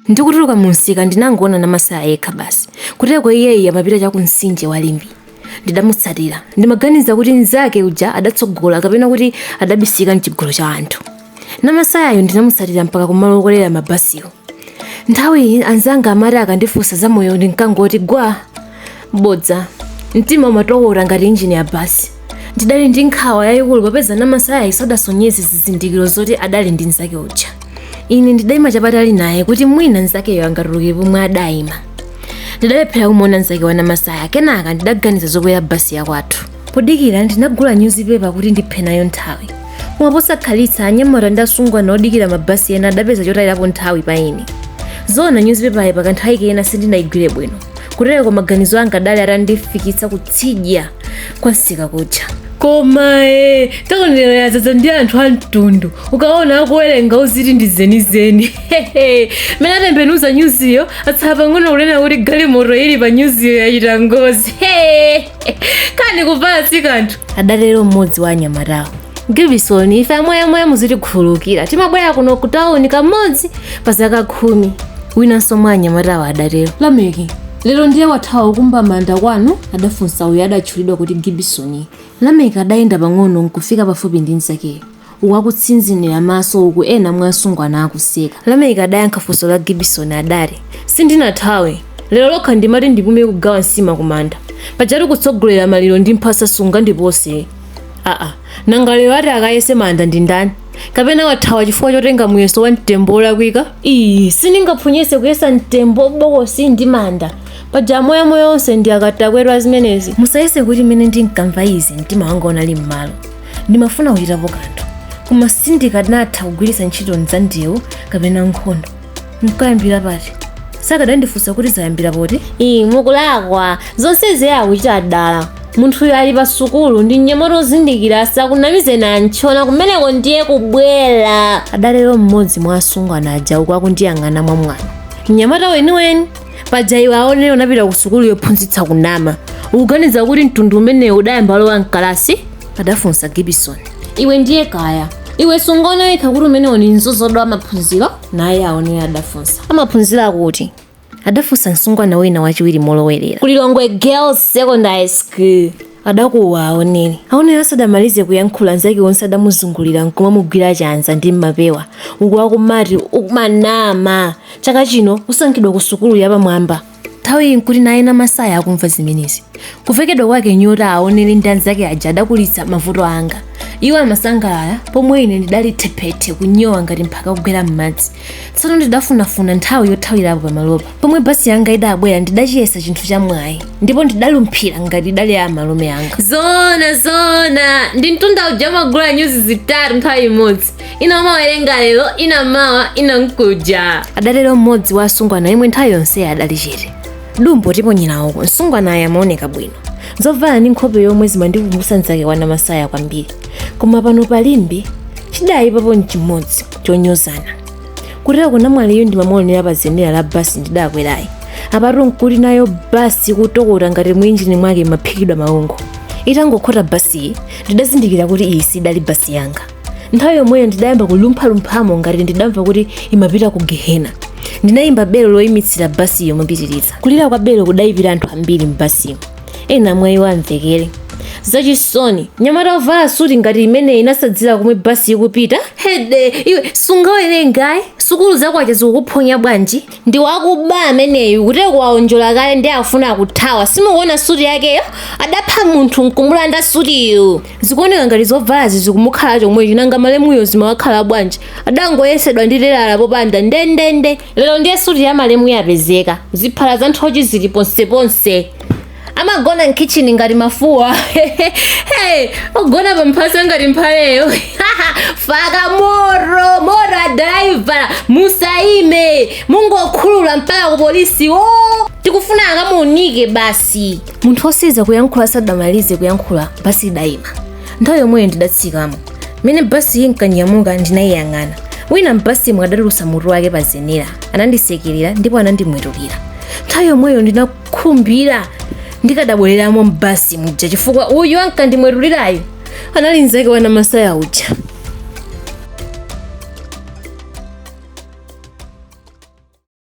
Ndikutuluka munsika ndinangoona namasaya yekha basi. Kuteko iyeyi amapita cha kumtsinje wa Limbi. Ndidamutsatira. Ndimaganiza kuti nzake uja adatsogola kapena kuti adabisika mchigolo cha anthu. Namasayayo ndinamutsatira mpaka kumalo okolera mabasiwo. Nthawi anzanga amati akandifunsa za moyo ndinkangoti gwa bodza. Mtima umatokota ngati injini ya basi. Ndidali ndi nkhawa yayikulu popeza namasaya sadasonyeze zizindikiro zoti adali ndi nzake uja. Ine ndidayima chapatali naye kuti mwina nzakeyo angatuluke pomwe adayima. Ndidalephera kumuona nzake wa namasaya kenaka ndidaganiza zokwera basi ya kwathu. Podikira ndinagula newspaper kuti ndiphe nayo nthawi. Koma posakhalitsa anyamata ndasungwa naodikira mabasi ena adapeza chotayirapo nthawi pa ine. Zona newspaper pakanthawi kena sindinayigwire bwino. Kutero maganizo anga adali atandifikitsa kutsidya kwa nsika kuja. Koma takonera yazaza ndi anthu amtundu ukaona akuwerenga uziti ndi zenizeni. Mene atembenuza nyuziyo atsala pang'ono kunena kuti galimoto ili pa nyuziyo yachita ngozi. Kani kuvala si kanthu. Adatero mmodzi wa anyamatawo. Gibson ife amoyamoya muzitikhululukira timabwera kuno ku tawuni kamodzi pa zaka 10. Winanso mwa anyamatawo adatero. Lameki lero ndiye wathawa kumba manda kwanu? Adafunsa uyo adatchulidwa kuti Gibson. Lameki adayenda pang'ono nkufika pafupi ndi nzakeyo. Wakutsinzinira maso uku ena mwasungwana akuseka. Lameki adayankha funso la Gibson adati sindinathawe. Lero lokha ndimati ndipume kugawa nsima kumanda. Pajatu kutsogolera maliro ndi mphasa sunga ndipose. Nanga lero ati akayese manda ndi ndani? Kapena wathawa chifukwa chotenga muyeso wa mtembo olakwika? Sindingaphunyese kuyesa mtembo bokosi ndi manda. Paja moyo onse ndi akatakwera zimenezi. Musayese kuti mene ndinkamva izi mtima wanga unali mmalo. Ndimafuna kuchitapo kanthu. Koma sindikanatha kugwiritsa ntchito nzandiwo kapena nkhondo. Nkayambira pati. Sakadandifunsa kuti zayambira poti? Mukulakwa. Zonsezi akuchita adala. Munthu uyu ali pa sukulu ndi mnyamata ozindikira asakunamize nanchona kumeneko ndiye kubwera. Adalero mmodzi mwa asungwana aja uku akundiyang'ana mwamwano. Mnyamata weniweni paja iwe aonero unapita ku sukulu yophunzitsa kunama. Ukuganiza kuti mtundu umenewu udayamba lowa mkalasi? Adafunsa Gibson. Iwe ndiye kaya. Iwe sungono yekha kuti umenewo ni nzozodwa amaphunziro? Naye aonero adafunsa. Amaphunzira kuti? Adafunsa msungwana wina wachiwiri molowerera. Kulilongwe Girls Secondary School. Adakuwa aonere. Aonere asadamalize kuyankhula nzake onse adamuzungulira nkumamugwira chanza ndi mmapewa. Uku akumati ukumanama. Chaka chino usankhidwa ku sukulu yapamwamba. Nthawi nkuti naye namasaya akumva zimenezi. Kuvekedwa kwake nyota aonere ndi anzake aja adakulitsa mavuto anga. Iwo amasangalala pomwe ine ndidali thephethe kunyowa ngati mphaka kugwera m'madzi. Tsono ndidafunafuna nthawi yothawirapo pamalopa. Pomwe basi yanga idabwera ndidachiyesa chinthu cha mwayi ndipo ndidalumphira ngati idali a malume anga. Zona ndi mtunda uja magula nyuzi zitatu nthawi imodzi. Ina mawerenga lero, ina mawa, ina nkuja. Adatero mmodzi wa asungwana yemwe nthawi yonse adali chete. Dumbo tiponyerawo msungwana aya amaoneka bwino. Zovala ndi nkhope yomwe zimandikumbutsa nzake wa namasaya kwambiri. Koma pano pa Limbi chidayipapo nchimodzi chonyozana. Kutero kuna mwaliyo ndimamuonera pa zenera la basi ndidakwerayi. Apatu nkuti nayo basi kutokota ngati mwinjini mwake maphikidwa maungo. Itangokhota basi ndidazindikira kuti iyi sidali basi yanga. Nthawi yomweyo ndidayamba kulumphalumphamo ngati ndidamva kuti imapita ku Gehena. Ndinayimba belo loyimitsira basi yomupitiriza. Kulira kwa belo kudayipira anthu ambiri m'basiyo. Ena mwayi wamvekere. Zachisoni, nyamata ovala suti ngati imene inasadzira kumwe basi ikupita. Hede, iwe sungawerengayi? Sukulu zakwacha zikukuphonya bwanji? Ndi wakuba ameneyu kuteko waonjola kale ndi afuna kuthawa. Simukuona suti yakeyo? Adapha munthu nkumulanda sutiyo. Zikuoneka ngati zovala zikumukhala chomwecho nanga malemuyo zimawakhala bwanji. Adangoyesedwa ndi lelala popanda ndendende. Lero ndiye suti ya malemu yapezeka. Ziphala za nthochi zili ponseponse. Amagona mkitchen ngati mafuwa. Ogona pamphasa ngati mphaleyo. Faka moro driver musaime mungokhulula mpaka ku polisi. Tikufuna akamunike basi. Munthu osiza kuyankhula sadamalize kuyankhula basi idayima. Nthawi yomweyo ndidatsikamo. Mene basi inkanyamuka ndinayiyang'ana. Wina mbasi mwadadulusa mutu wake pa zenera. Anandisekerera ndipo anandimwetulira. Nthawi yomweyo ndinakhumbira ndikadabwereramo mbasi muja chifukwa uyu ankandimwetulirayo anali nzake wa namasaya uja.